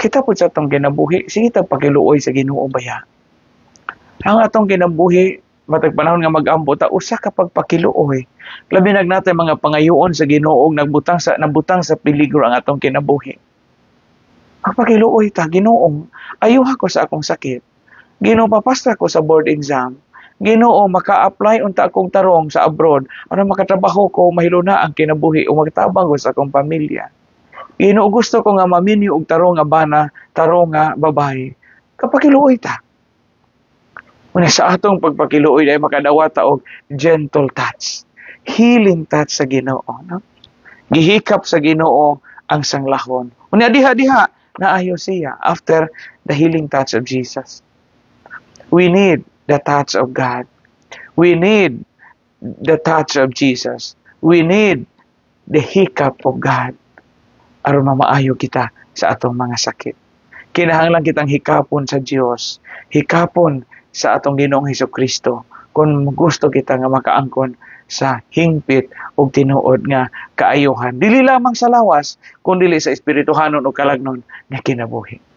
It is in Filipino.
Kita po sa atong kinabuhi, sige ta pakiluoy sa Ginoo baya. Ang atong kinabuhi, matag panahon nga mag-ambo ta, usa ka pagpakiluoy. Labi nagnatay mga pangayoon sa Ginoo, nabutang sa peligro ang atong kinabuhi. Pagpakiluoy ta, Ginoo, ayuha ko sa akong sakit. Ginoo, papasta ko sa board exam. Ginoo, maka-apply unta akong tarong sa abroad para makatrabaho ko, mahilo na ang kinabuhi o magtabang ko sa akong pamilya. Ginoo, gusto ko nga maminyo og tarong nga bana, tarong nga babae. Kapakiluoy ta. Una sa atong pagpakiluoy ay makadawat og gentle touch. Healing touch sa Ginoo, no? Gihikap sa Ginoo ang sanglahon. Unya diha naayo siya after the healing touch of Jesus. We need the touch of God. We need the touch of Jesus. We need the hiccup of God aron mamaayo kita sa atong mga sakit. Kinahanglan kitang hikapon sa Dios, hikapon sa atong Ginoong Hesukristo kung gusto kita nga makaangkon sa hingpit o tinuod nga kaayuhan. Dili lamang sa lawas, kundi sa espirituhanon o kalagnon nga kinabuhi.